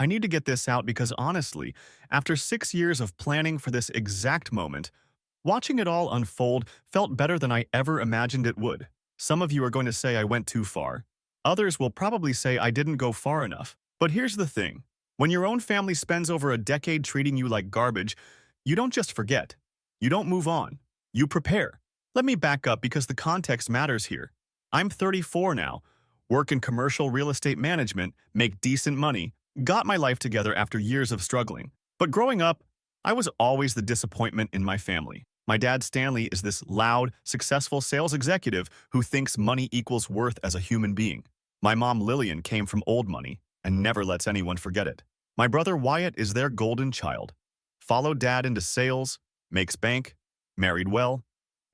I need to get this out because honestly, after 6 years of planning for this exact moment, watching it all unfold felt better than I ever imagined it would. Some of you are going to say I went too far. Others will probably say I didn't go far enough. But here's the thing. When your own family spends over a decade treating you like garbage, you don't just forget. You don't move on. You prepare. Let me back up because the context matters here. I'm 34 now, work in commercial real estate management, make decent money, got my life together after years of struggling. But growing up, I was always the disappointment in my family. My dad, Stanley, is this loud, successful sales executive who thinks money equals worth as a human being. My mom, Lillian, came from old money and never lets anyone forget it. My brother, Wyatt, is their golden child. Followed dad into sales, makes bank, married well,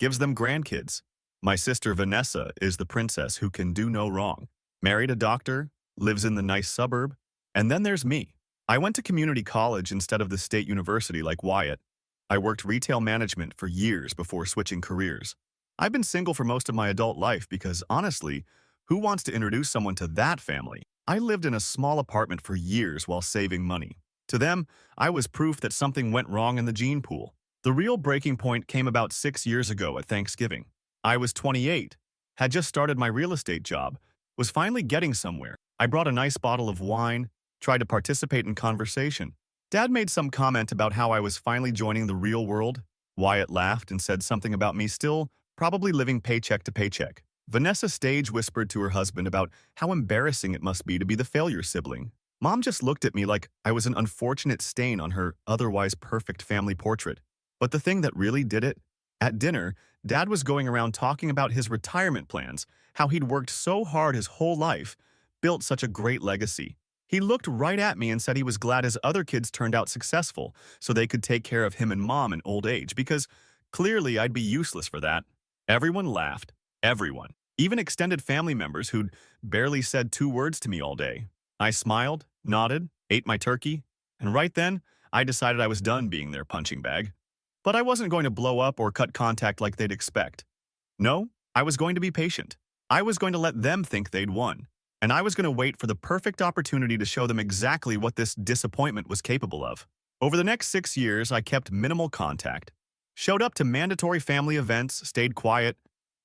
gives them grandkids. My sister, Vanessa, is the princess who can do no wrong. Married a doctor, lives in the nice suburb. And then there's me. I went to community college instead of the state university like Wyatt. I worked retail management for years before switching careers. I've been single for most of my adult life because, honestly, who wants to introduce someone to that family? I lived in a small apartment for years while saving money. To them, I was proof that something went wrong in the gene pool. The real breaking point came about 6 years ago at Thanksgiving. I was 28, had just started my real estate job, was finally getting somewhere. I brought a nice bottle of wine, tried to participate in conversation. Dad made some comment about how I was finally joining the real world. Wyatt laughed and said something about me still probably living paycheck to paycheck. Vanessa stage whispered to her husband about how embarrassing it must be to be the failure sibling. Mom just looked at me like I was an unfortunate stain on her otherwise perfect family portrait. But the thing that really did it? At dinner, Dad was going around talking about his retirement plans, how he'd worked so hard his whole life, built such a great legacy. He looked right at me and said he was glad his other kids turned out successful so they could take care of him and Mom in old age because clearly I'd be useless for that. Everyone laughed. Everyone. Even extended family members who'd barely said 2 words to me all day. I smiled, nodded, ate my turkey, and right then, I decided I was done being their punching bag. But I wasn't going to blow up or cut contact like they'd expect. No, I was going to be patient. I was going to let them think they'd won. And I was going to wait for the perfect opportunity to show them exactly what this disappointment was capable of. Over the next 6 years, I kept minimal contact, showed up to mandatory family events, stayed quiet,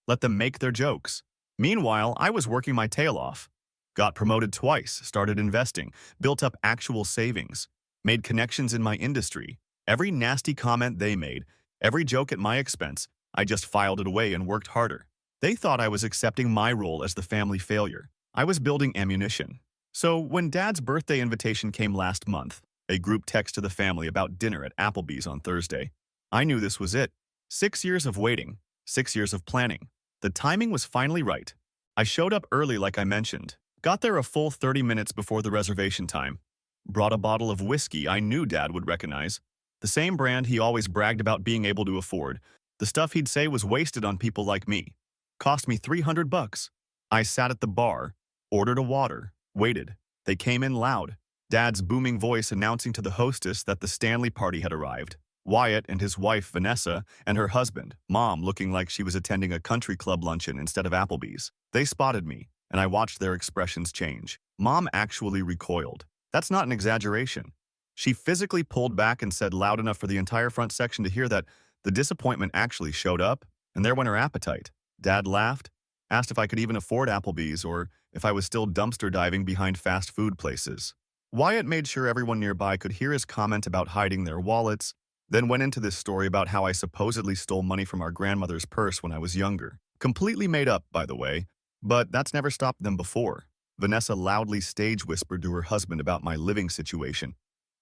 let them make their jokes. Meanwhile, I was working my tail off. Got promoted twice, started investing, built up actual savings, made connections in my industry. Every nasty comment they made, every joke at my expense, I just filed it away and worked harder. They thought I was accepting my role as the family failure. I was building ammunition. So when Dad's birthday invitation came last month, a group text to the family about dinner at Applebee's on Thursday, I knew this was it. 6 years of waiting, 6 years of planning. The timing was finally right. I showed up early like I mentioned, got there a full 30 minutes before the reservation time, brought a bottle of whiskey I knew Dad would recognize, the same brand he always bragged about being able to afford, the stuff he'd say was wasted on people like me. Cost me $300. I sat at the bar, ordered a water, waited. They came in loud. Dad's booming voice announcing to the hostess that the Stanley party had arrived. Wyatt and his wife, Vanessa, and her husband, Mom, looking like she was attending a country club luncheon instead of Applebee's. They spotted me, and I watched their expressions change. Mom actually recoiled. That's not an exaggeration. She physically pulled back and said loud enough for the entire front section to hear that the disappointment actually showed up, and there went her appetite. Dad laughed, asked if I could even afford Applebee's or if I was still dumpster diving behind fast food places. Wyatt made sure everyone nearby could hear his comment about hiding their wallets, then went into this story about how I supposedly stole money from our grandmother's purse when I was younger. Completely made up, by the way, but that's never stopped them before. Vanessa loudly stage whispered to her husband about my living situation,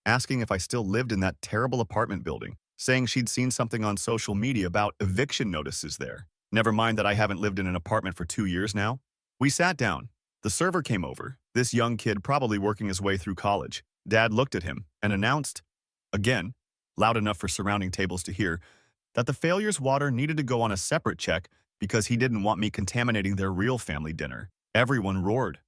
asking if I still lived in that terrible apartment building, saying she'd seen something on social media about eviction notices there. Never mind that I haven't lived in an apartment for 2 years now. We sat down. The server came over, this young kid probably working his way through college. Dad looked at him and announced, again, loud enough for surrounding tables to hear, that the failure's water needed to go on a separate check because he didn't want me contaminating their real family dinner. Everyone roared.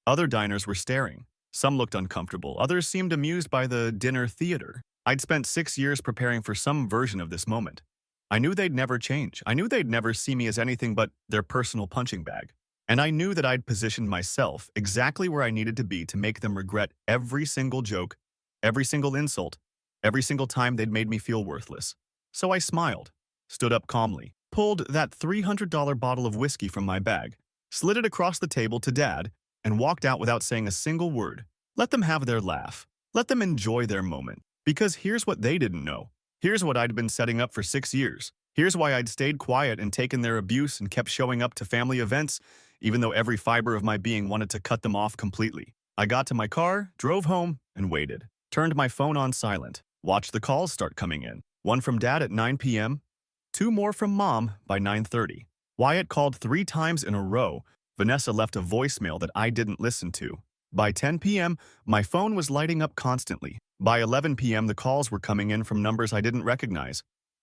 Other diners were staring. Some looked uncomfortable. Others seemed amused by the dinner theater. I'd spent 6 years preparing for some version of this moment. I knew they'd never change. I knew they'd never see me as anything but their personal punching bag. And I knew that I'd positioned myself exactly where I needed to be to make them regret every single joke, every single insult, every single time they'd made me feel worthless. So I smiled, stood up calmly, pulled that $300 bottle of whiskey from my bag, slid it across the table to Dad, and walked out without saying a single word. Let them have their laugh. Let them enjoy their moment. Because here's what they didn't know. Here's what I'd been setting up for 6 years. Here's why I'd stayed quiet and taken their abuse and kept showing up to family events, even though every fiber of my being wanted to cut them off completely. I got to my car, drove home, and waited. Turned my phone on silent. Watched the calls start coming in. One from Dad at 9 p.m., two more from Mom by 9:30. Wyatt called 3 times in a row. Vanessa left a voicemail that I didn't listen to. By 10 p.m., my phone was lighting up constantly. By 11 p.m., the calls were coming in from numbers I didn't recognize.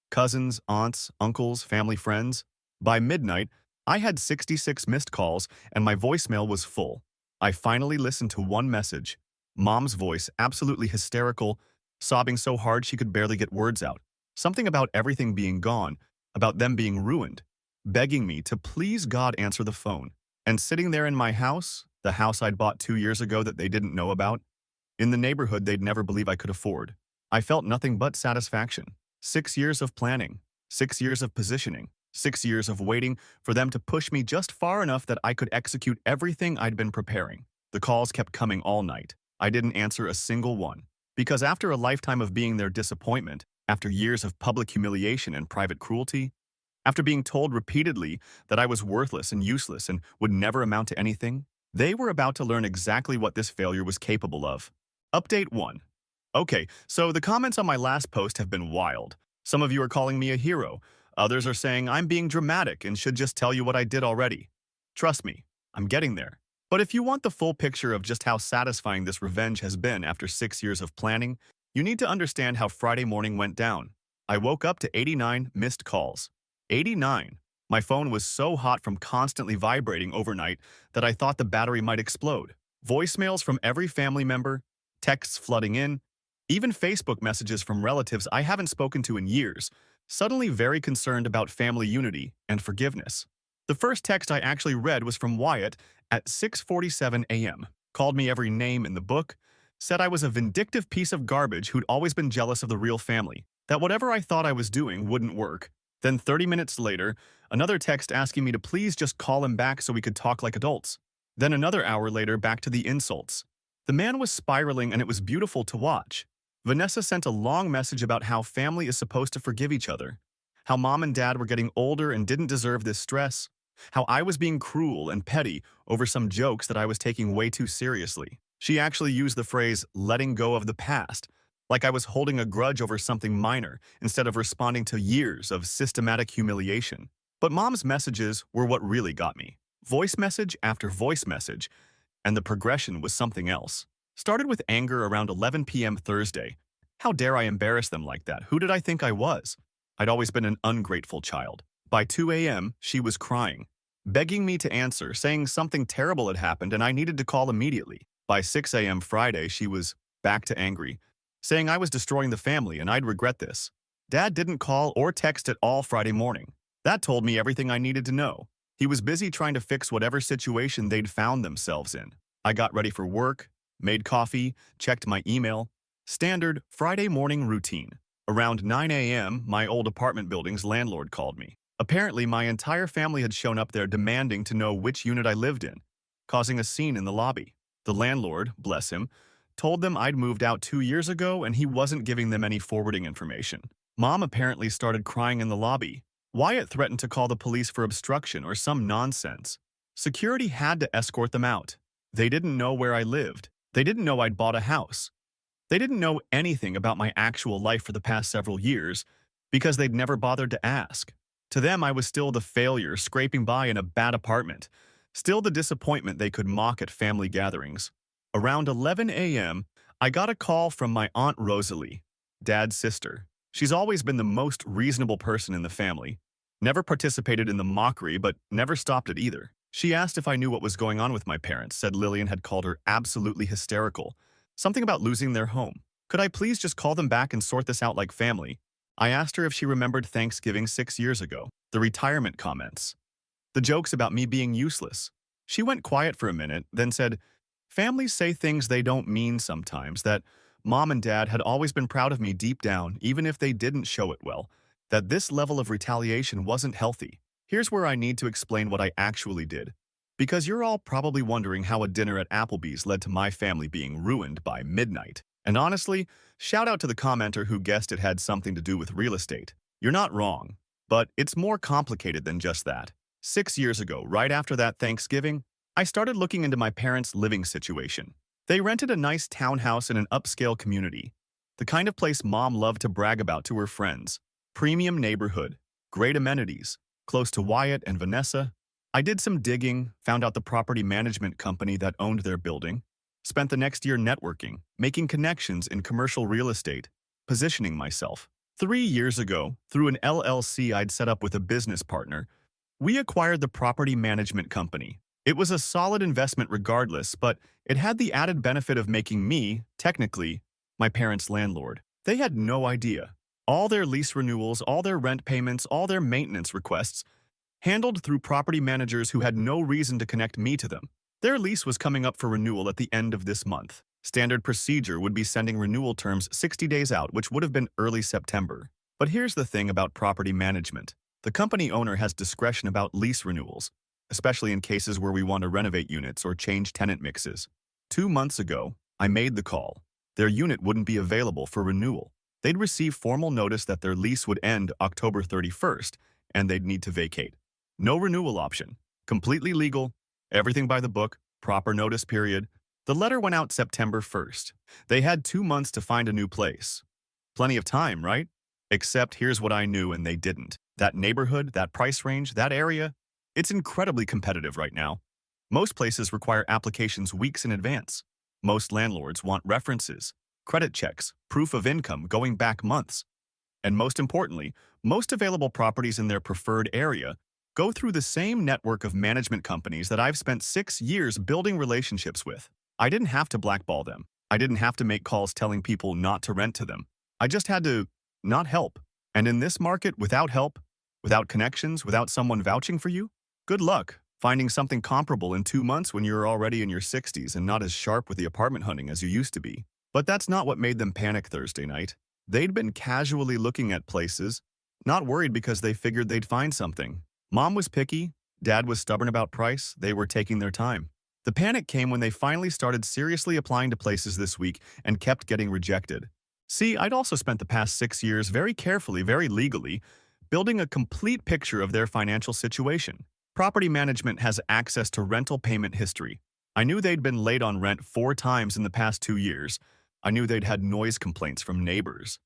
Cousins, aunts, uncles, family friends. By midnight, I had 66 missed calls and my voicemail was full. I finally listened to one message. Mom's voice, absolutely hysterical, sobbing so hard she could barely get words out. Something about everything being gone, about them being ruined, begging me to please God answer the phone. And sitting there in my house, the house I'd bought 2 years ago that they didn't know about, in the neighborhood they'd never believe I could afford, I felt nothing but satisfaction. 6 years of planning, 6 years of positioning, 6 years of waiting for them to push me just far enough that I could execute everything I'd been preparing. The calls kept coming all night. I didn't answer a single one. Because after a lifetime of being their disappointment, after years of public humiliation and private cruelty, after being told repeatedly that I was worthless and useless and would never amount to anything, they were about to learn exactly what this failure was capable of. Update 1. Okay, so the comments on my last post have been wild. Some of you are calling me a hero. Others are saying I'm being dramatic and should just tell you what I did already. Trust me, I'm getting there. But if you want the full picture of just how satisfying this revenge has been after 6 years of planning, you need to understand how Friday morning went down. I woke up to 89 missed calls. 89. My phone was so hot from constantly vibrating overnight that I thought the battery might explode. Voicemails from every family member, texts flooding in, even Facebook messages from relatives I haven't spoken to in years, suddenly very concerned about family unity and forgiveness. The first text I actually read was from Wyatt at 6:47 a.m. Called me every name in the book, said I was a vindictive piece of garbage who'd always been jealous of the real family, that whatever I thought I was doing wouldn't work. Then 30 minutes later, another text asking me to please just call him back so we could talk like adults. Then another hour later, back to the insults. The man was spiraling and it was beautiful to watch. Vanessa sent a long message about how family is supposed to forgive each other, how Mom and Dad were getting older and didn't deserve this stress, how I was being cruel and petty over some jokes that I was taking way too seriously. She actually used the phrase, letting go of the past, like I was holding a grudge over something minor instead of responding to years of systematic humiliation. But Mom's messages were what really got me. Voice message after voice message, and the progression was something else. Started with anger around 11 p.m. Thursday. How dare I embarrass them like that? Who did I think I was? I'd always been an ungrateful child. By 2 a.m., she was crying, begging me to answer, saying something terrible had happened and I needed to call immediately. By 6 a.m. Friday, she was back to angry, saying I was destroying the family and I'd regret this. Dad didn't call or text at all Friday morning. That told me everything I needed to know. He was busy trying to fix whatever situation they'd found themselves in. I got ready for work, made coffee, checked my email. Standard Friday morning routine. Around 9 a.m., my old apartment building's landlord called me. Apparently, my entire family had shown up there demanding to know which unit I lived in, causing a scene in the lobby. The landlord, bless him, told them I'd moved out 2 years ago and he wasn't giving them any forwarding information. Mom apparently started crying in the lobby. Wyatt threatened to call the police for obstruction or some nonsense. Security had to escort them out. They didn't know where I lived. They didn't know I'd bought a house. They didn't know anything about my actual life for the past several years because they'd never bothered to ask. To them, I was still the failure scraping by in a bad apartment, still the disappointment they could mock at family gatherings. Around 11 a.m., I got a call from my Aunt Rosalie, Dad's sister. She's always been the most reasonable person in the family, never participated in the mockery, but never stopped it either. She asked if I knew what was going on with my parents, said Lillian had called her absolutely hysterical, something about losing their home. Could I please just call them back and sort this out like family? I asked her if she remembered Thanksgiving 6 years ago, the retirement comments, the jokes about me being useless, She went quiet for a minute, then said, "Families say things they don't mean sometimes, that mom and dad had always been proud of me deep down, even if they didn't show it well, that this level of retaliation wasn't healthy. Here's where I need to explain what I actually did. Because you're all probably wondering how a dinner at Applebee's led to my family being ruined by midnight. And honestly, shout out to the commenter who guessed it had something to do with real estate. You're not wrong, but it's more complicated than just that. 6 years ago, right after that Thanksgiving, I started looking into my parents' living situation. They rented a nice townhouse in an upscale community, the kind of place mom loved to brag about to her friends. Premium neighborhood, great amenities, close to Wyatt and Vanessa. I did some digging, found out the property management company that owned their building, spent the next year networking, making connections in commercial real estate, positioning myself. 3 years ago, through an LLC I'd set up with a business partner, we acquired the property management company. It was a solid investment regardless, but it had the added benefit of making me, technically, my parents' landlord. They had no idea. All their lease renewals, all their rent payments, all their maintenance requests, handled through property managers who had no reason to connect me to them. Their lease was coming up for renewal at the end of this month. Standard procedure would be sending renewal terms 60 days out, which would have been early September. But here's the thing about property management. The company owner has discretion about lease renewals, especially in cases where we want to renovate units or change tenant mixes. 2 months ago, I made the call. Their unit wouldn't be available for renewal. They'd receive formal notice that their lease would end October 31st, and they'd need to vacate. No renewal option. Completely legal, everything by the book, proper notice period. The letter went out September 1st. They had 2 months to find a new place. Plenty of time, right? Except here's what I knew and they didn't. That neighborhood, that price range, that area, it's incredibly competitive right now. Most places require applications weeks in advance. Most landlords want references, credit checks, proof of income going back months. And most importantly, most available properties in their preferred area go through the same network of management companies that I've spent 6 years building relationships with. I didn't have to blackball them. I didn't have to make calls telling people not to rent to them. I just had to not help. And in this market, without help, without connections, without someone vouching for you, good luck finding something comparable in 2 months when you're already in your 60s and not as sharp with the apartment hunting as you used to be. But that's not what made them panic Thursday night. They'd been casually looking at places, not worried because they figured they'd find something. Mom was picky, dad was stubborn about price, they were taking their time. The panic came when they finally started seriously applying to places this week and kept getting rejected. See, I'd also spent the past 6 years very carefully, very legally, building a complete picture of their financial situation. Property management has access to rental payment history. I knew they'd been late on rent 4 times in the past 2 years. I knew they'd had noise complaints from neighbors.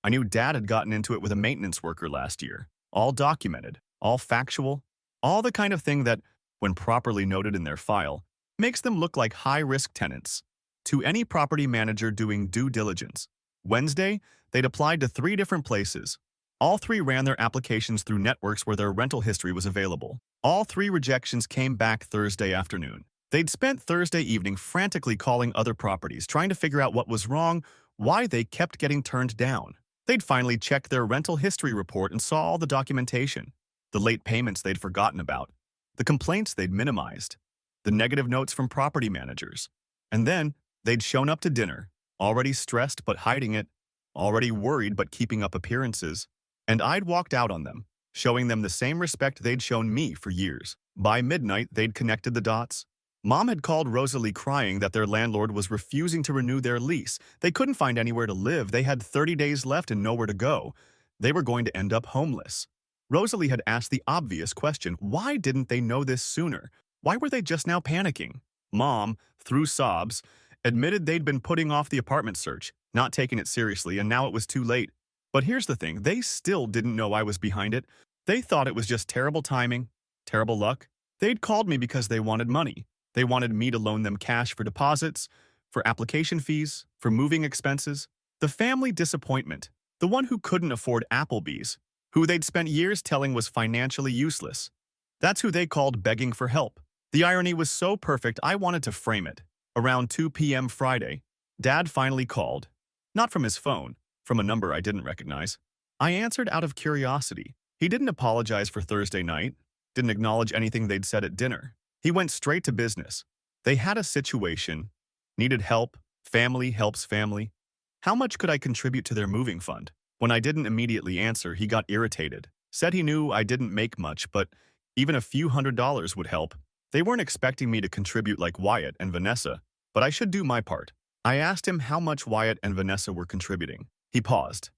I knew dad had gotten into it with a maintenance worker last year. All documented, all factual, all the kind of thing that, when properly noted in their file, makes them look like high-risk tenants. To any property manager doing due diligence. Wednesday, they'd applied to 3 different places. All 3 ran their applications through networks where their rental history was available. All 3 rejections came back Thursday afternoon. They'd spent Thursday evening frantically calling other properties, trying to figure out what was wrong, why they kept getting turned down. They'd finally checked their rental history report and saw all the documentation, the late payments they'd forgotten about, the complaints they'd minimized, the negative notes from property managers. And then they'd shown up to dinner, already stressed but hiding it, already worried but keeping up appearances. And I'd walked out on them, showing them the same respect they'd shown me for years. By midnight, they'd connected the dots. Mom had called Rosalie crying that their landlord was refusing to renew their lease. They couldn't find anywhere to live. They had 30 days left and nowhere to go. They were going to end up homeless. Rosalie had asked the obvious question, why didn't they know this sooner? Why were they just now panicking? Mom, through sobs, admitted they'd been putting off the apartment search, not taking it seriously, and now it was too late. But here's the thing, they still didn't know I was behind it. They thought it was just terrible timing, terrible luck. They'd called me because they wanted money. They wanted me to loan them cash for deposits, for application fees, for moving expenses. The family disappointment, the one who couldn't afford Applebee's, who they'd spent years telling was financially useless. That's who they called begging for help. The irony was so perfect I wanted to frame it. Around 2 p.m. Friday, Dad finally called. Not from his phone, from a number I didn't recognize. I answered out of curiosity. He didn't apologize for Thursday night, didn't acknowledge anything they'd said at dinner. He went straight to business. They had a situation, needed help, family helps family. How much could I contribute to their moving fund? When I didn't immediately answer, he got irritated. Said he knew I didn't make much, but even a few $100s would help. They weren't expecting me to contribute like Wyatt and Vanessa, but I should do my part. I asked him how much Wyatt and Vanessa were contributing. He paused,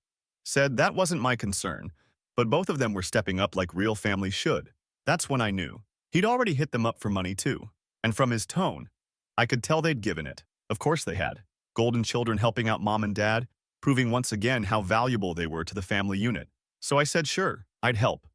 said that wasn't my concern, but both of them were stepping up like real families should. That's when I knew. He'd already hit them up for money too. And from his tone, I could tell they'd given it. Of course they had. Golden children helping out mom and dad, proving once again how valuable they were to the family unit. So I said sure, I'd help.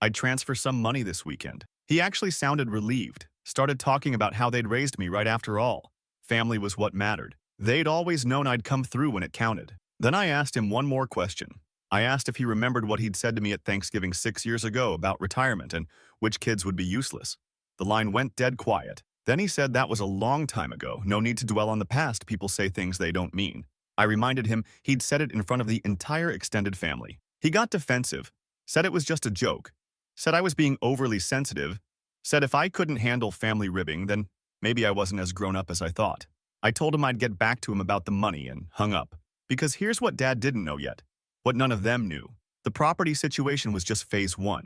I'd transfer some money this weekend. He actually sounded relieved, started talking about how they'd raised me right after all. Family was what mattered. They'd always known I'd come through when it counted. Then I asked him one more question. I asked if he remembered what he'd said to me at Thanksgiving 6 years ago about retirement and which kids would be useless. The line went dead quiet. Then he said that was a long time ago. No need to dwell on the past. People say things they don't mean. I reminded him he'd said it in front of the entire extended family. He got defensive, said it was just a joke, said I was being overly sensitive, said if I couldn't handle family ribbing, then maybe I wasn't as grown up as I thought. I told him I'd get back to him about the money and hung up. Because here's what Dad didn't know yet, what none of them knew. The property situation was just phase 1,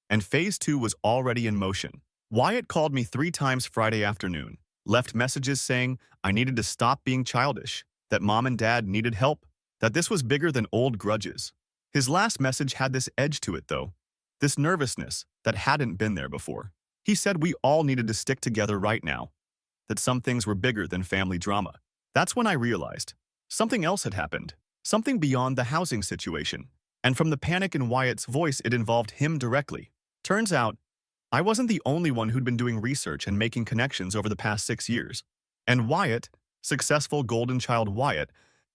and phase 2 was already in motion. Wyatt called me 3 times Friday afternoon, left messages saying I needed to stop being childish, that mom and dad needed help, that this was bigger than old grudges. His last message had this edge to it though, this nervousness that hadn't been there before. He said we all needed to stick together right now, that some things were bigger than family drama. That's when I realized something else had happened, something beyond the housing situation. And from the panic in Wyatt's voice, it involved him directly. Turns out, I wasn't the only one who'd been doing research and making connections over the past 6 years. And Wyatt, successful golden child Wyatt,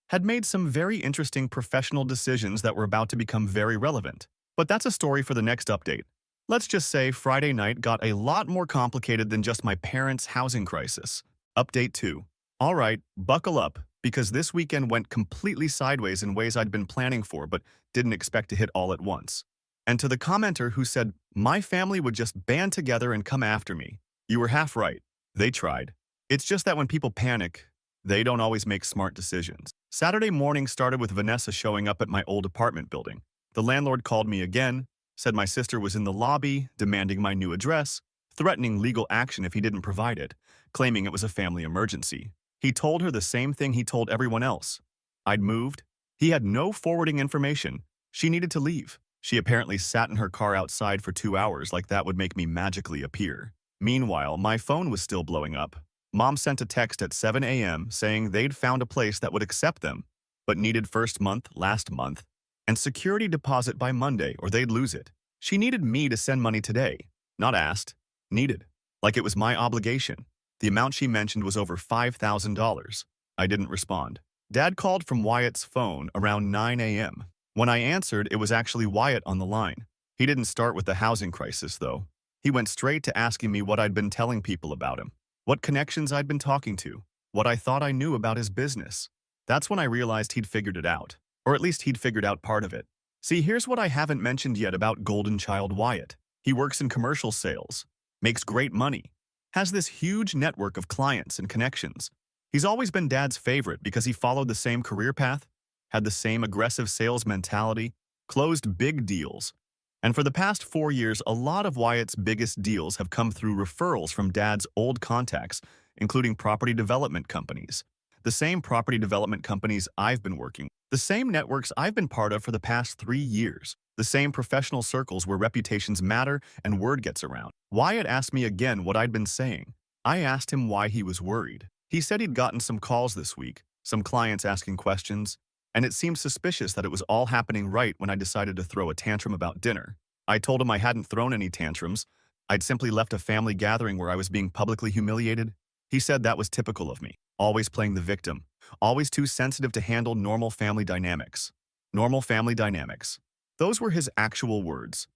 had made some very interesting professional decisions that were about to become very relevant. But that's a story for the next update. Let's just say Friday night got a lot more complicated than just my parents' housing crisis. Update 2. All right, buckle up, because this weekend went completely sideways in ways I'd been planning for but didn't expect to hit all at once. And to the commenter who said, my family would just band together and come after me. You were half right. They tried. It's just that when people panic, they don't always make smart decisions. Saturday morning started with Vanessa showing up at my old apartment building. The landlord called me again, said my sister was in the lobby, demanding my new address, threatening legal action if he didn't provide it, claiming it was a family emergency. He told her the same thing he told everyone else. I'd moved. He had no forwarding information. She needed to leave. She apparently sat in her car outside for 2 hours like that would make me magically appear. Meanwhile, my phone was still blowing up. Mom sent a text at 7 a.m. saying they'd found a place that would accept them, but needed first month last month, and security deposit by Monday or they'd lose it. She needed me to send money today. Not asked, needed. Like it was my obligation. The amount she mentioned was over $5,000. I didn't respond. Dad called from Wyatt's phone around 9 a.m. When I answered, it was actually Wyatt on the line. He didn't start with the housing crisis, though. He went straight to asking me what I'd been telling people about him, what connections I'd been talking to, what I thought I knew about his business. That's when I realized he'd figured it out, or at least he'd figured out part of it. See, here's what I haven't mentioned yet about golden child Wyatt. He works in commercial sales, makes great money, has this huge network of clients and connections. He's always been Dad's favorite because he followed the same career path, had the same aggressive sales mentality, closed big deals. And for the past 4 years, a lot of Wyatt's biggest deals have come through referrals from Dad's old contacts, including property development companies. The same property development companies I've been working with, the same networks I've been part of for the past 3 years, the same professional circles where reputations matter and word gets around. Wyatt asked me again what I'd been saying. I asked him why he was worried. He said he'd gotten some calls this week, some clients asking questions, and it seemed suspicious that it was all happening right when I decided to throw a tantrum about dinner. I told him I hadn't thrown any tantrums. I'd simply left a family gathering where I was being publicly humiliated. He said that was typical of me, always playing the victim, always too sensitive to handle normal family dynamics. Normal family dynamics. Those were his actual words.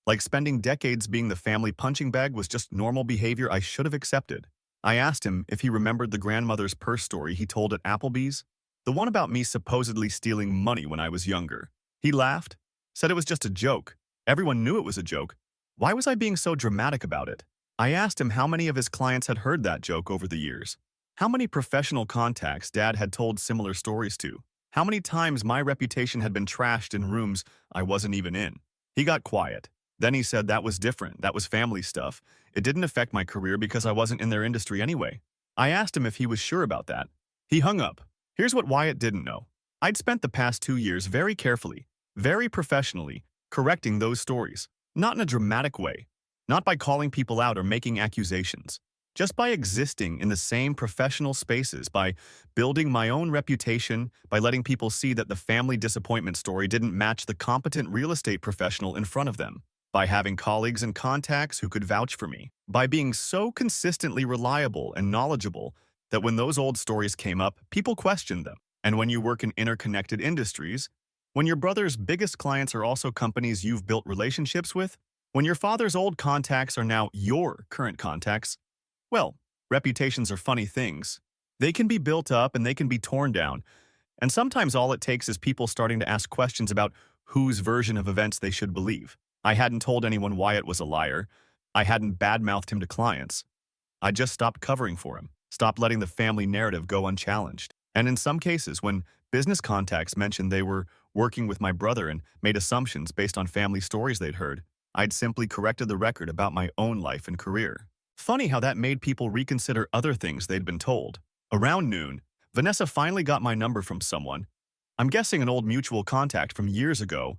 Like spending decades being the family punching bag was just normal behavior I should have accepted. I asked him if he remembered the grandmother's purse story he told at Applebee's, the one about me supposedly stealing money when I was younger. He laughed, said it was just a joke. Everyone knew it was a joke. Why was I being so dramatic about it? I asked him how many of his clients had heard that joke over the years, how many professional contacts Dad had told similar stories to, how many times my reputation had been trashed in rooms I wasn't even in. He got quiet. Then he said that was different, that was family stuff. It didn't affect my career because I wasn't in their industry anyway. I asked him if he was sure about that. He hung up. Here's what Wyatt didn't know. I'd spent the past 2 years very carefully, very professionally, correcting those stories. Not in a dramatic way, not by calling people out or making accusations, just by existing in the same professional spaces, by building my own reputation, by letting people see that the family disappointment story didn't match the competent real estate professional in front of them, by having colleagues and contacts who could vouch for me, by being so consistently reliable and knowledgeable that when those old stories came up, people questioned them. And when you work in interconnected industries, when your brother's biggest clients are also companies you've built relationships with, when your father's old contacts are now your current contacts, well, reputations are funny things. They can be built up and they can be torn down. And sometimes all it takes is people starting to ask questions about whose version of events they should believe. I hadn't told anyone Wyatt was a liar. I hadn't badmouthed him to clients. I just stopped covering for him, stopped letting the family narrative go unchallenged. And in some cases, when business contacts mentioned they were working with my brother and made assumptions based on family stories they'd heard, I'd simply corrected the record about my own life and career. Funny how that made people reconsider other things they'd been told. Around noon, Vanessa finally got my number from someone, I'm guessing an old mutual contact from years ago,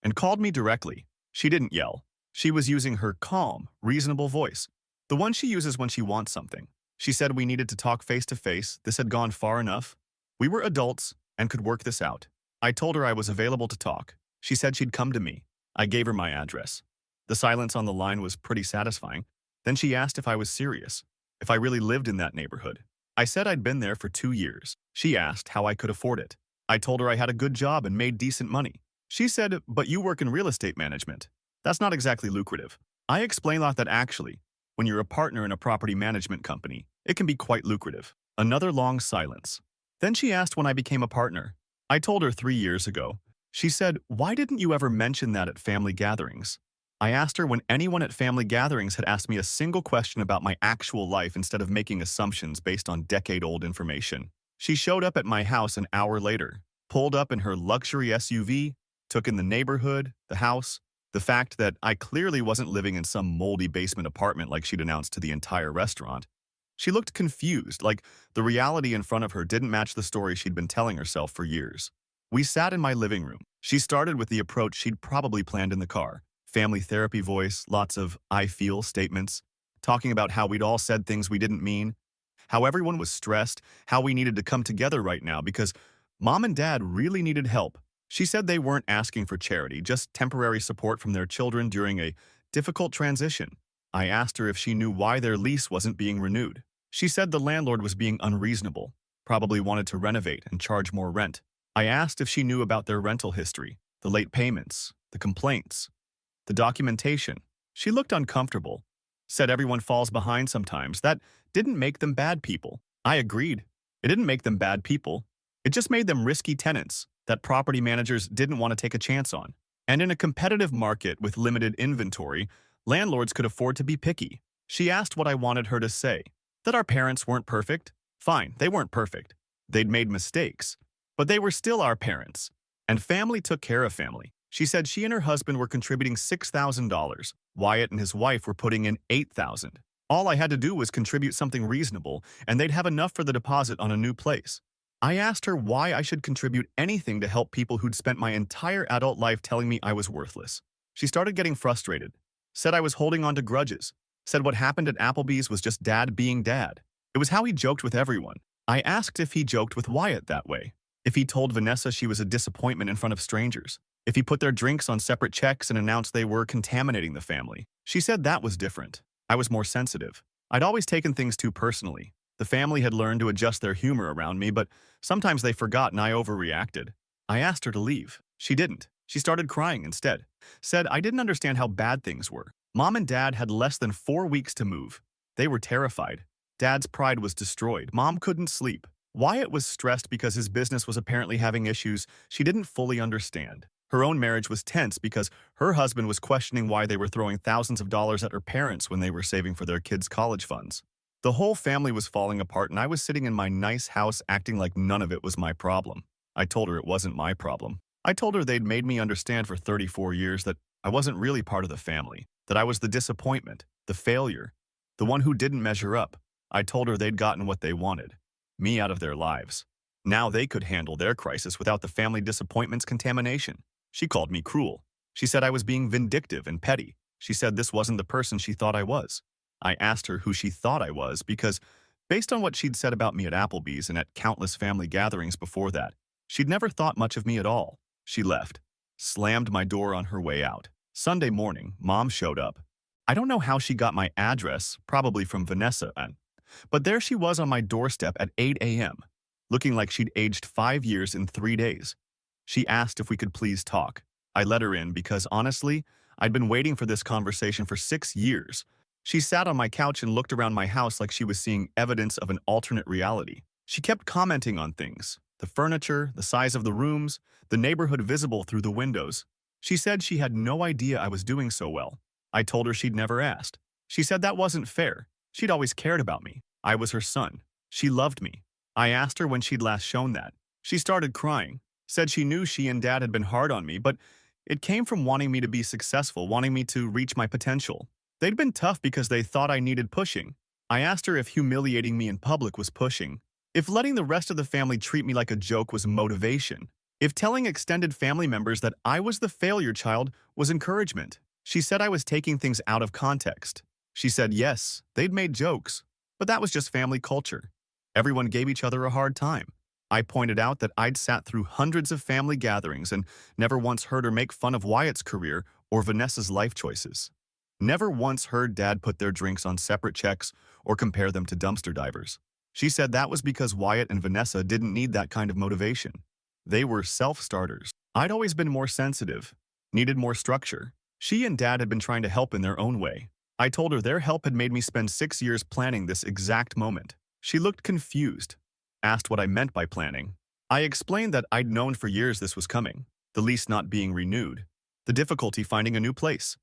and called me directly. She didn't yell. She was using her calm, reasonable voice, the one she uses when she wants something. She said we needed to talk face to face. This had gone far enough. We were adults and could work this out. I told her I was available to talk. She said she'd come to me. I gave her my address. The silence on the line was pretty satisfying. Then she asked if I was serious, if I really lived in that neighborhood. I said I'd been there for 2 years. She asked how I could afford it. I told her I had a good job and made decent money. She said, but you work in real estate management. That's not exactly lucrative. I explained that actually, when you're a partner in a property management company, it can be quite lucrative. Another long silence. Then she asked when I became a partner. I told her 3 years ago. She said, why didn't you ever mention that at family gatherings? I asked her when anyone at family gatherings had asked me a single question about my actual life instead of making assumptions based on decade-old information. She showed up at my house an hour later, pulled up in her luxury SUV, took in the neighborhood, the house, the fact that I clearly wasn't living in some moldy basement apartment like she'd announced to the entire restaurant. She looked confused, like the reality in front of her didn't match the story she'd been telling herself for years. We sat in my living room. She started with the approach she'd probably planned in the car. Family therapy voice, lots of I feel statements, talking about how we'd all said things we didn't mean, how everyone was stressed, how we needed to come together right now because Mom and Dad really needed help. She said they weren't asking for charity, just temporary support from their children during a difficult transition. I asked her if she knew why their lease wasn't being renewed. She said the landlord was being unreasonable, probably wanted to renovate and charge more rent. I asked if she knew about their rental history, the late payments, the complaints, the documentation. She looked uncomfortable, said everyone falls behind sometimes. That didn't make them bad people. I agreed. It didn't make them bad people. It just made them risky tenants that property managers didn't want to take a chance on. And in a competitive market with limited inventory, landlords could afford to be picky. She asked what I wanted her to say. That our parents weren't perfect? Fine, they weren't perfect. They'd made mistakes. But they were still our parents. And family took care of family. She said she and her husband were contributing $6,000. Wyatt and his wife were putting in $8,000. All I had to do was contribute something reasonable, and they'd have enough for the deposit on a new place. I asked her why I should contribute anything to help people who'd spent my entire adult life telling me I was worthless. She started getting frustrated, said I was holding on to grudges, said what happened at Applebee's was just Dad being Dad. It was how he joked with everyone. I asked if he joked with Wyatt that way, if he told Vanessa she was a disappointment in front of strangers, if he put their drinks on separate checks and announced they were contaminating the family. She said that was different. I was more sensitive. I'd always taken things too personally. The family had learned to adjust their humor around me, but sometimes they forgot and I overreacted. I asked her to leave. She didn't. She started crying instead. Said I didn't understand how bad things were. Mom and Dad had less than 4 weeks to move. They were terrified. Dad's pride was destroyed. Mom couldn't sleep. Wyatt was stressed because his business was apparently having issues she didn't fully understand. Her own marriage was tense because her husband was questioning why they were throwing thousands of dollars at her parents when they were saving for their kids' college funds. The whole family was falling apart, and I was sitting in my nice house acting like none of it was my problem. I told her it wasn't my problem. I told her they'd made me understand for 34 years that I wasn't really part of the family, that I was the disappointment, the failure, the one who didn't measure up. I told her they'd gotten what they wanted, me out of their lives. Now they could handle their crisis without the family disappointment's contamination. She called me cruel. She said I was being vindictive and petty. She said this wasn't the person she thought I was. I asked her who she thought I was because, based on what she'd said about me at Applebee's and at countless family gatherings before that, she'd never thought much of me at all. She left, slammed my door on her way out. Sunday morning, Mom showed up. I don't know how she got my address, probably from Vanessa, but there she was on my doorstep at 8 a.m., looking like she'd aged 5 years in 3 days. She asked if we could please talk. I let her in because, honestly, I'd been waiting for this conversation for 6 years. She sat on my couch and looked around my house like she was seeing evidence of an alternate reality. She kept commenting on things: the furniture, the size of the rooms, the neighborhood visible through the windows. She said she had no idea I was doing so well. I told her she'd never asked. She said that wasn't fair. She'd always cared about me. I was her son. She loved me. I asked her when she'd last shown that. She started crying, said she knew she and Dad had been hard on me, but it came from wanting me to be successful, wanting me to reach my potential. They'd been tough because they thought I needed pushing. I asked her if humiliating me in public was pushing, if letting the rest of the family treat me like a joke was motivation, if telling extended family members that I was the failure child was encouragement. She said I was taking things out of context. She said yes, they'd made jokes, but that was just family culture. Everyone gave each other a hard time. I pointed out that I'd sat through hundreds of family gatherings and never once heard her make fun of Wyatt's career or Vanessa's life choices. Never once heard Dad put their drinks on separate checks or compare them to dumpster divers. She said that was because Wyatt and Vanessa didn't need that kind of motivation. They were self-starters. I'd always been more sensitive, needed more structure. She and Dad had been trying to help in their own way. I told her their help had made me spend 6 years planning this exact moment. She looked confused, asked what I meant by planning. I explained that I'd known for years this was coming, the lease not being renewed, the difficulty finding a new place,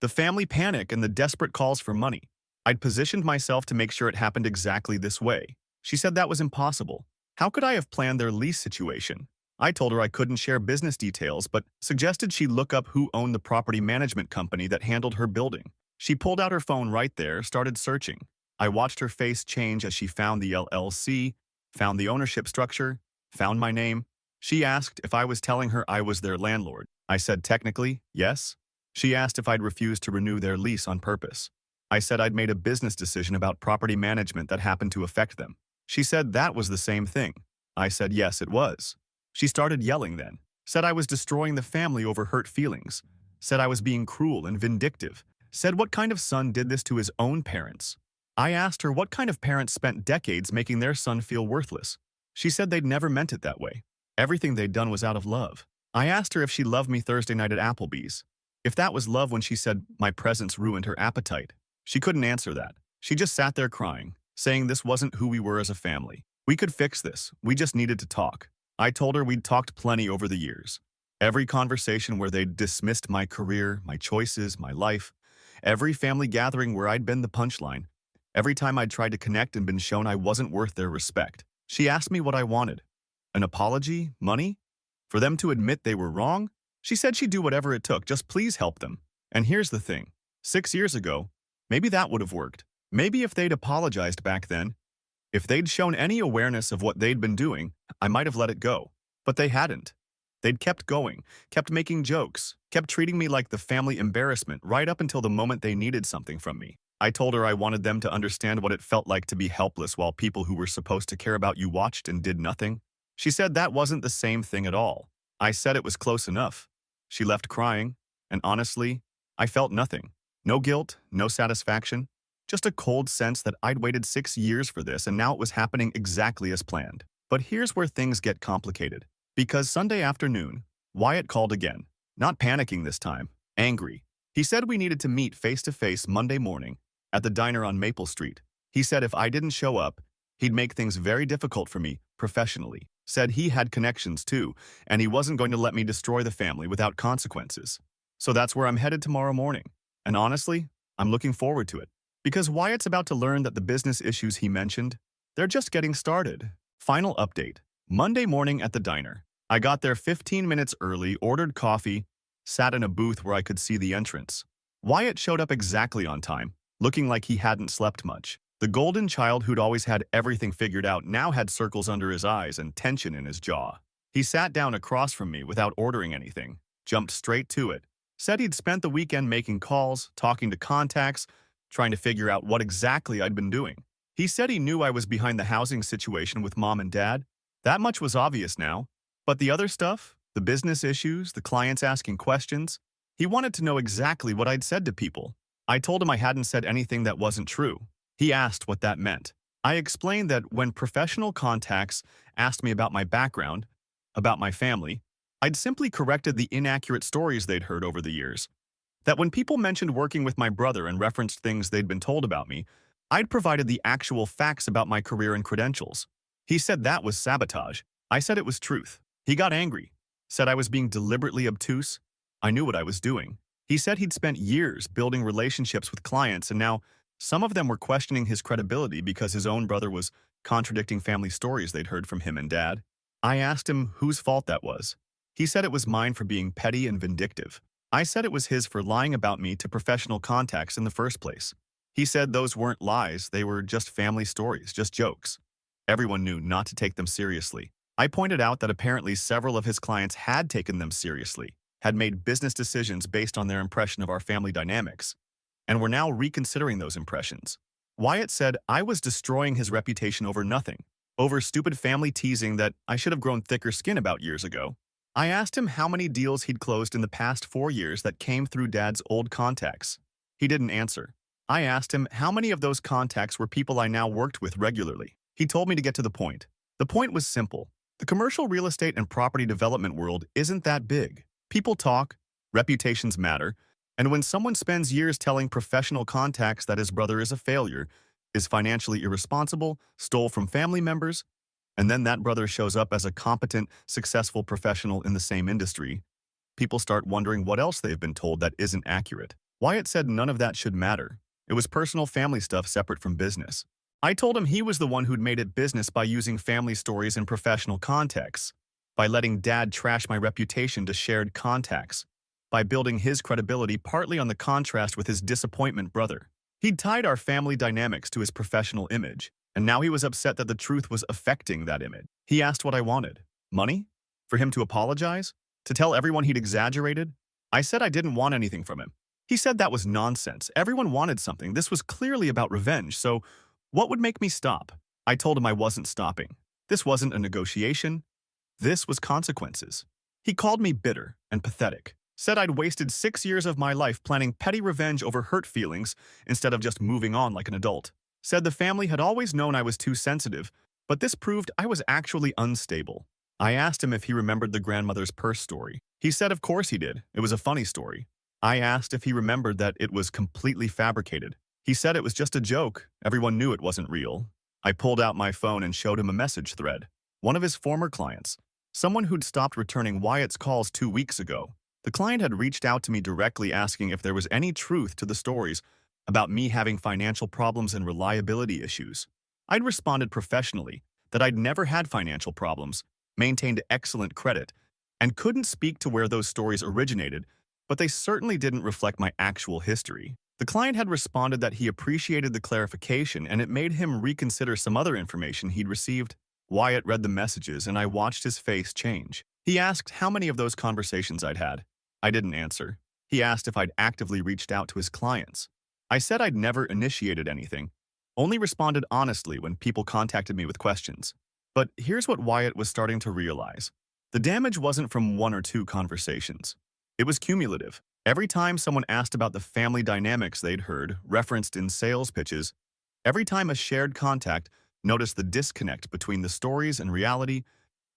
the family panic and the desperate calls for money. I'd positioned myself to make sure it happened exactly this way. She said that was impossible. How could I have planned their lease situation? I told her I couldn't share business details, but suggested she look up who owned the property management company that handled her building. She pulled out her phone right there, started searching. I watched her face change as she found the LLC, found the ownership structure, found my name. She asked if I was telling her I was their landlord. I said technically, yes. She asked if I'd refused to renew their lease on purpose. I said I'd made a business decision about property management that happened to affect them. She said that was the same thing. I said yes, it was. She started yelling then, said I was destroying the family over hurt feelings, said I was being cruel and vindictive, said what kind of son did this to his own parents. I asked her what kind of parents spent decades making their son feel worthless. She said they'd never meant it that way. Everything they'd done was out of love. I asked her if she loved me Thursday night at Applebee's, if that was love when she said my presence ruined her appetite. She couldn't answer that. She just sat there crying, saying this wasn't who we were as a family. We could fix this. We just needed to talk. I told her we'd talked plenty over the years. Every conversation where they'd dismissed my career, my choices, my life. Every family gathering where I'd been the punchline. Every time I'd tried to connect and been shown I wasn't worth their respect. She asked me what I wanted. An apology? Money? For them to admit they were wrong? She said she'd do whatever it took, just please help them. And here's the thing. 6 years ago, maybe that would have worked. Maybe if they'd apologized back then, if they'd shown any awareness of what they'd been doing, I might have let it go. But they hadn't. They'd kept going, kept making jokes, kept treating me like the family embarrassment right up until the moment they needed something from me. I told her I wanted them to understand what it felt like to be helpless while people who were supposed to care about you watched and did nothing. She said that wasn't the same thing at all. I said it was close enough. She left crying, and honestly, I felt nothing. No guilt, no satisfaction. Just a cold sense that I'd waited 6 years for this and now it was happening exactly as planned. But here's where things get complicated. Because Sunday afternoon, Wyatt called again. Not panicking this time, angry. He said we needed to meet face-to-face Monday morning at the diner on Maple Street. He said if I didn't show up, he'd make things very difficult for me professionally. Said he had connections too, and he wasn't going to let me destroy the family without consequences. So that's where I'm headed tomorrow morning. And honestly, I'm looking forward to it. Because Wyatt's about to learn that the business issues he mentioned, they're just getting started. Final update. Monday morning at the diner. I got there 15 minutes early, ordered coffee, sat in a booth where I could see the entrance. Wyatt showed up exactly on time, looking like he hadn't slept much. The golden child who'd always had everything figured out now had circles under his eyes and tension in his jaw. He sat down across from me without ordering anything, jumped straight to it, said he'd spent the weekend making calls, talking to contacts, trying to figure out what exactly I'd been doing. He said he knew I was behind the housing situation with mom and dad. That much was obvious now. But the other stuff, the business issues, the clients asking questions, he wanted to know exactly what I'd said to people. I told him I hadn't said anything that wasn't true. He asked what that meant. I explained that when professional contacts asked me about my background, about my family, I'd simply corrected the inaccurate stories they'd heard over the years. That when people mentioned working with my brother and referenced things they'd been told about me, I'd provided the actual facts about my career and credentials. He said that was sabotage. I said it was truth. He got angry, said I was being deliberately obtuse. I knew what I was doing. He said he'd spent years building relationships with clients, and now some of them were questioning his credibility because his own brother was contradicting family stories they'd heard from him and dad. I asked him whose fault that was. He said it was mine for being petty and vindictive. I said it was his for lying about me to professional contacts in the first place. He said those weren't lies, they were just family stories, just jokes. Everyone knew not to take them seriously. I pointed out that apparently several of his clients had taken them seriously, had made business decisions based on their impression of our family dynamics, and were now reconsidering those impressions. Wyatt said I was destroying his reputation over nothing, over stupid family teasing that I should have grown thicker skin about years ago. I asked him how many deals he'd closed in the past 4 years that came through Dad's old contacts. He didn't answer. I asked him how many of those contacts were people I now worked with regularly. He told me to get to the point. The point was simple. The commercial real estate and property development world isn't that big. People talk, reputations matter, and when someone spends years telling professional contacts that his brother is a failure, is financially irresponsible, stole from family members, and then that brother shows up as a competent, successful professional in the same industry, people start wondering what else they've been told that isn't accurate. Wyatt said none of that should matter. It was personal family stuff separate from business. I told him he was the one who'd made it business by using family stories in professional contexts, by letting Dad trash my reputation to shared contacts, by building his credibility partly on the contrast with his disappointment brother. He'd tied our family dynamics to his professional image, and now he was upset that the truth was affecting that image. He asked what I wanted. Money? For him to apologize? To tell everyone he'd exaggerated? I said I didn't want anything from him. He said that was nonsense. Everyone wanted something. This was clearly about revenge, so what would make me stop? I told him I wasn't stopping. This wasn't a negotiation. This was consequences. He called me bitter and pathetic. Said I'd wasted 6 years of my life planning petty revenge over hurt feelings instead of just moving on like an adult. Said the family had always known I was too sensitive, but this proved I was actually unstable. I asked him if he remembered the grandmother's purse story. He said of course he did. It was a funny story. I asked if he remembered that it was completely fabricated. He said it was just a joke. Everyone knew it wasn't real. I pulled out my phone and showed him a message thread. One of his former clients, someone who'd stopped returning Wyatt's calls 2 weeks ago. The client had reached out to me directly asking if there was any truth to the stories about me having financial problems and reliability issues. I'd responded professionally that I'd never had financial problems, maintained excellent credit, and couldn't speak to where those stories originated, but they certainly didn't reflect my actual history. The client had responded that he appreciated the clarification and it made him reconsider some other information he'd received. Wyatt read the messages and I watched his face change. He asked how many of those conversations I'd had. I didn't answer. He asked if I'd actively reached out to his clients. I said I'd never initiated anything, only responded honestly when people contacted me with questions. But here's what Wyatt was starting to realize. The damage wasn't from 1 or 2 conversations. It was cumulative. Every time someone asked about the family dynamics they'd heard, referenced in sales pitches, every time a shared contact noticed the disconnect between the stories and reality,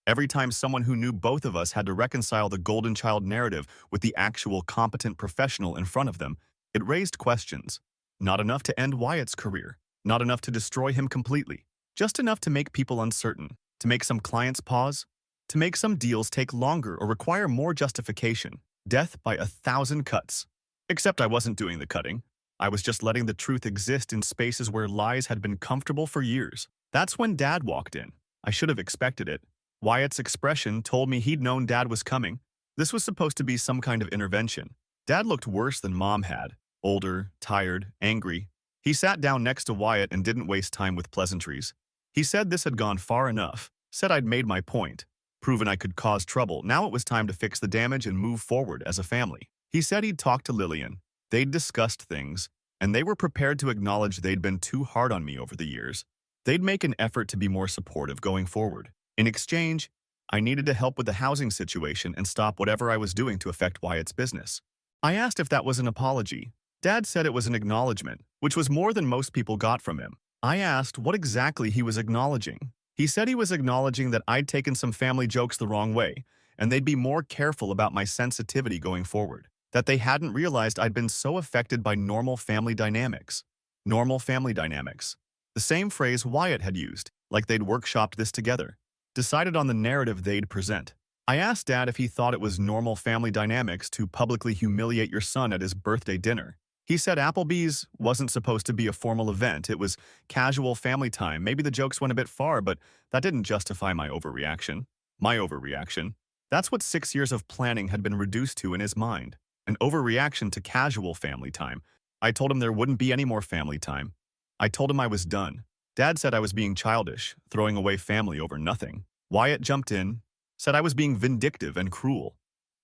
every time someone who knew both of us had to reconcile the golden child narrative with the actual competent professional in front of them, it raised questions. Not enough to end Wyatt's career, not enough to destroy him completely, just enough to make people uncertain. To make some clients pause? To make some deals take longer or require more justification? Death by 1,000 cuts. Except I wasn't doing the cutting. I was just letting the truth exist in spaces where lies had been comfortable for years. That's when Dad walked in. I should have expected it. Wyatt's expression told me he'd known Dad was coming. This was supposed to be some kind of intervention. Dad looked worse than Mom had. Older, tired, angry. He sat down next to Wyatt and didn't waste time with pleasantries. He said this had gone far enough, said I'd made my point, proven I could cause trouble. Now it was time to fix the damage and move forward as a family. He said he'd talked to Lillian. They'd discussed things, and they were prepared to acknowledge they'd been too hard on me over the years. They'd make an effort to be more supportive going forward. In exchange, I needed to help with the housing situation and stop whatever I was doing to affect Wyatt's business. I asked if that was an apology. Dad said it was an acknowledgement, which was more than most people got from him. I asked what exactly he was acknowledging. He said he was acknowledging that I'd taken some family jokes the wrong way, and they'd be more careful about my sensitivity going forward. That they hadn't realized I'd been so affected by normal family dynamics. Normal family dynamics. The same phrase Wyatt had used, like they'd workshopped this together. Decided on the narrative they'd present. I asked Dad if he thought it was normal family dynamics to publicly humiliate your son at his birthday dinner. He said Applebee's wasn't supposed to be a formal event. It was casual family time. Maybe the jokes went a bit far, but that didn't justify my overreaction. My overreaction. That's what 6 years of planning had been reduced to in his mind. An overreaction to casual family time. I told him there wouldn't be any more family time. I told him I was done. Dad said I was being childish, throwing away family over nothing. Wyatt jumped in, said I was being vindictive and cruel,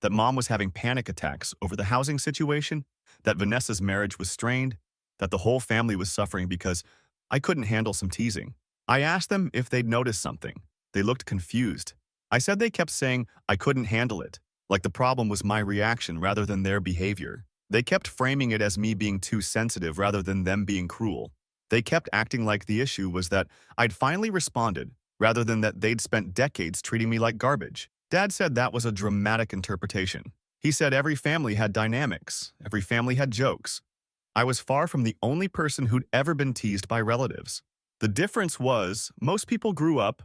that Mom was having panic attacks over the housing situation, that Vanessa's marriage was strained, that the whole family was suffering because I couldn't handle some teasing. I asked them if they'd noticed something. They looked confused. I said they kept saying I couldn't handle it, like the problem was my reaction rather than their behavior. They kept framing it as me being too sensitive rather than them being cruel. They kept acting like the issue was that I'd finally responded, rather than that they'd spent decades treating me like garbage. Dad said that was a dramatic interpretation. He said every family had dynamics, every family had jokes. I was far from the only person who'd ever been teased by relatives. The difference was, most people grew up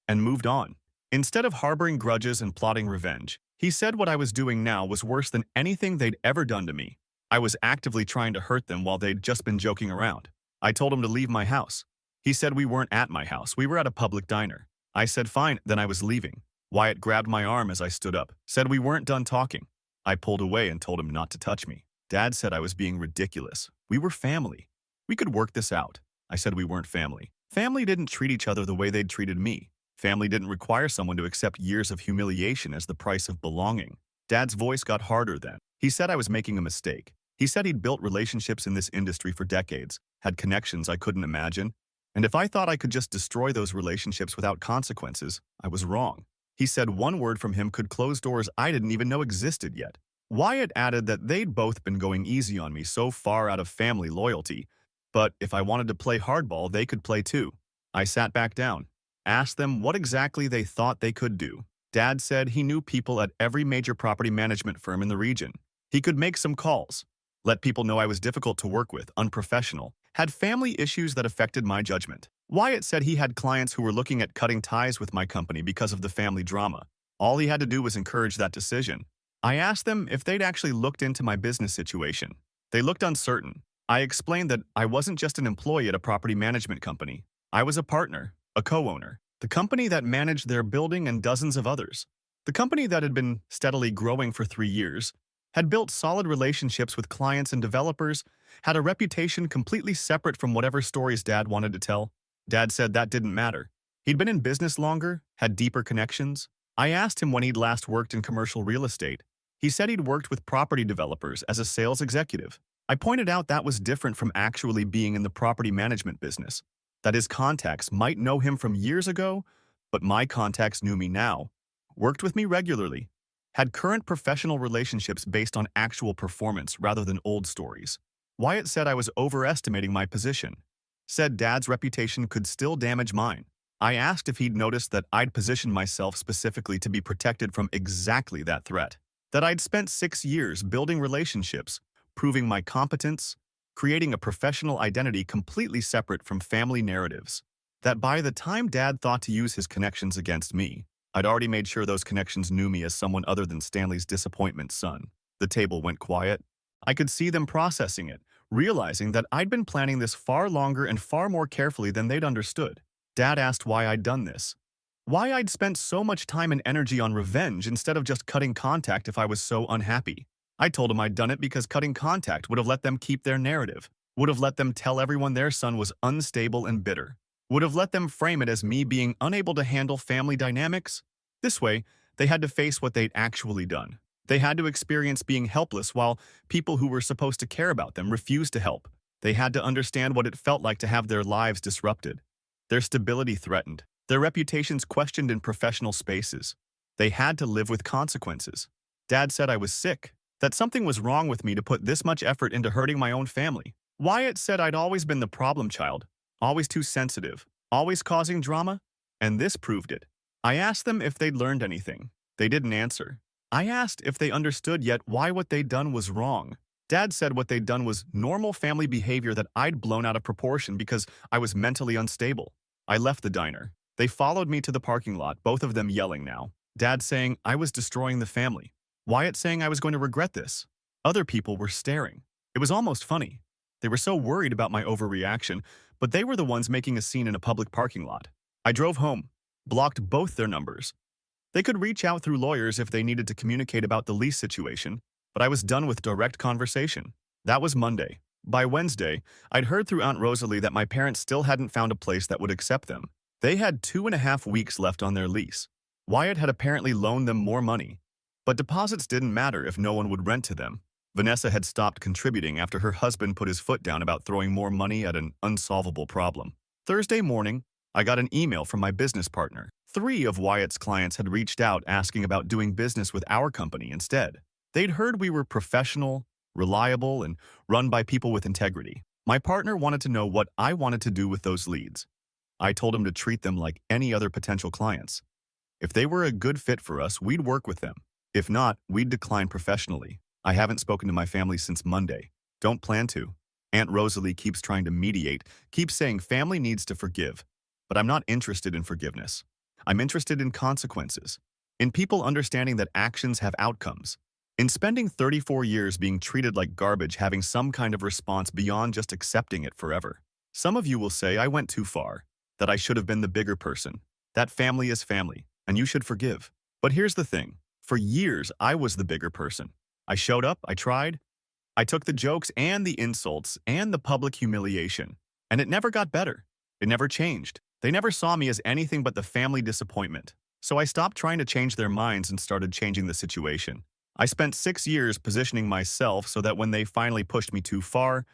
and moved on. Instead of harboring grudges and plotting revenge, he said what I was doing now was worse than anything they'd ever done to me. I was actively trying to hurt them while they'd just been joking around. I told him to leave my house. He said we weren't at my house, we were at a public diner. I said fine, then I was leaving. Wyatt grabbed my arm as I stood up, said we weren't done talking. I pulled away and told him not to touch me. Dad said I was being ridiculous. We were family. We could work this out. I said we weren't family. Family didn't treat each other the way they'd treated me. Family didn't require someone to accept years of humiliation as the price of belonging. Dad's voice got harder then. He said I was making a mistake. He said he'd built relationships in this industry for decades, had connections I couldn't imagine, and if I thought I could just destroy those relationships without consequences, I was wrong. He said one word from him could close doors I didn't even know existed yet. Wyatt added that they'd both been going easy on me so far out of family loyalty, but if I wanted to play hardball, they could play too. I sat back down, asked them what exactly they thought they could do. Dad said he knew people at every major property management firm in the region. He could make some calls, let people know I was difficult to work with, unprofessional, had family issues that affected my judgment. Wyatt said he had clients who were looking at cutting ties with my company because of the family drama. All he had to do was encourage that decision. I asked them if they'd actually looked into my business situation. They looked uncertain. I explained that I wasn't just an employee at a property management company. I was a partner, a co-owner, the company that managed their building and dozens of others. The company that had been steadily growing for 3 years, had built solid relationships with clients and developers, had a reputation completely separate from whatever stories Dad wanted to tell. Dad said that didn't matter. He'd been in business longer, had deeper connections. I asked him when he'd last worked in commercial real estate. He said he'd worked with property developers as a sales executive. I pointed out that was different from actually being in the property management business, that his contacts might know him from years ago, but my contacts knew me now, worked with me regularly, had current professional relationships based on actual performance rather than old stories. Wyatt said I was overestimating my position, said Dad's reputation could still damage mine. I asked if he'd noticed that I'd positioned myself specifically to be protected from exactly that threat, that I'd spent 6 years building relationships, proving my competence, creating a professional identity completely separate from family narratives, that by the time Dad thought to use his connections against me, I'd already made sure those connections knew me as someone other than Stanley's disappointment son. The table went quiet. I could see them processing it, realizing that I'd been planning this far longer and far more carefully than they'd understood. Dad asked why I'd done this. Why I'd spent so much time and energy on revenge instead of just cutting contact if I was so unhappy. I told him I'd done it because cutting contact would have let them keep their narrative, would have let them tell everyone their son was unstable and bitter, would have let them frame it as me being unable to handle family dynamics. This way, they had to face what they'd actually done. They had to experience being helpless while people who were supposed to care about them refused to help. They had to understand what it felt like to have their lives disrupted, their stability threatened, their reputations questioned in professional spaces. They had to live with consequences. Dad said I was sick, that something was wrong with me to put this much effort into hurting my own family. Wyatt said I'd always been the problem child, always too sensitive, always causing drama, and this proved it. I asked them if they'd learned anything. They didn't answer. I asked if they understood yet why what they'd done was wrong. Dad said what they'd done was normal family behavior that I'd blown out of proportion because I was mentally unstable. I left the diner. They followed me to the parking lot, both of them yelling now. Dad saying I was destroying the family. Wyatt saying I was going to regret this. Other people were staring. It was almost funny. They were so worried about my overreaction, but they were the ones making a scene in a public parking lot. I drove home, blocked both their numbers. They could reach out through lawyers if they needed to communicate about the lease situation, but I was done with direct conversation. That was Monday. By Wednesday, I'd heard through Aunt Rosalie that my parents still hadn't found a place that would accept them. They had 2.5 weeks left on their lease. Wyatt had apparently loaned them more money, but deposits didn't matter if no one would rent to them. Vanessa had stopped contributing after her husband put his foot down about throwing more money at an unsolvable problem. Thursday morning, I got an email from my business partner. 3 of Wyatt's clients had reached out asking about doing business with our company instead. They'd heard we were professional, reliable, and run by people with integrity. My partner wanted to know what I wanted to do with those leads. I told him to treat them like any other potential clients. If they were a good fit for us, we'd work with them. If not, we'd decline professionally. I haven't spoken to my family since Monday. Don't plan to. Aunt Rosalie keeps trying to mediate, keeps saying family needs to forgive. But I'm not interested in forgiveness. I'm interested in consequences, in people understanding that actions have outcomes, in spending 34 years being treated like garbage having some kind of response beyond just accepting it forever. Some of you will say I went too far, that I should have been the bigger person. That family is family, and you should forgive. But here's the thing. For years, I was the bigger person. I showed up, I tried. I took the jokes and the insults and the public humiliation, and it never got better. It never changed. They never saw me as anything but the family disappointment. So I stopped trying to change their minds and started changing the situation. I spent 6 years positioning myself so that when they finally pushed me too far,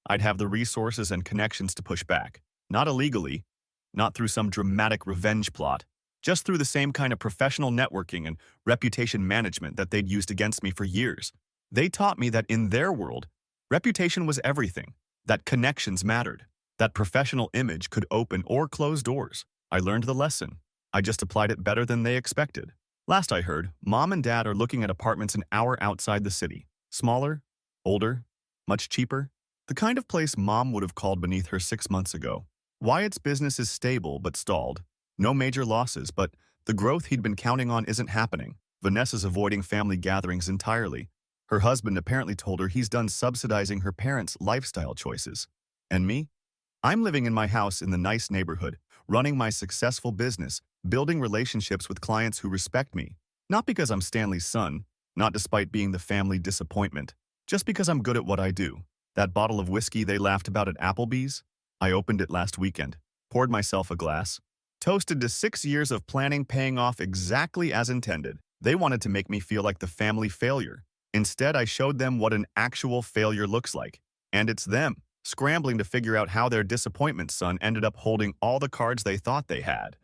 I'd have the resources and connections to push back. Not illegally, not through some dramatic revenge plot, just through the same kind of professional networking and reputation management that they'd used against me for years. They taught me that in their world, reputation was everything, that connections mattered, that professional image could open or close doors. I learned the lesson. I just applied it better than they expected. Last I heard, Mom and Dad are looking at apartments an hour outside the city. Smaller, older, much cheaper. The kind of place Mom would have called beneath her 6 months ago. Wyatt's business is stable but stalled. No major losses, but the growth he'd been counting on isn't happening. Vanessa's avoiding family gatherings entirely. Her husband apparently told her he's done subsidizing her parents' lifestyle choices. And me? I'm living in my house in the nice neighborhood, running my successful business, building relationships with clients who respect me. Not because I'm Stanley's son, not despite being the family disappointment, just because I'm good at what I do. That bottle of whiskey they laughed about at Applebee's? I opened it last weekend, poured myself a glass, toasted to 6 years of planning paying off exactly as intended. They wanted to make me feel like the family failure. Instead, I showed them what an actual failure looks like. And it's them, scrambling to figure out how their disappointment son ended up holding all the cards they thought they had.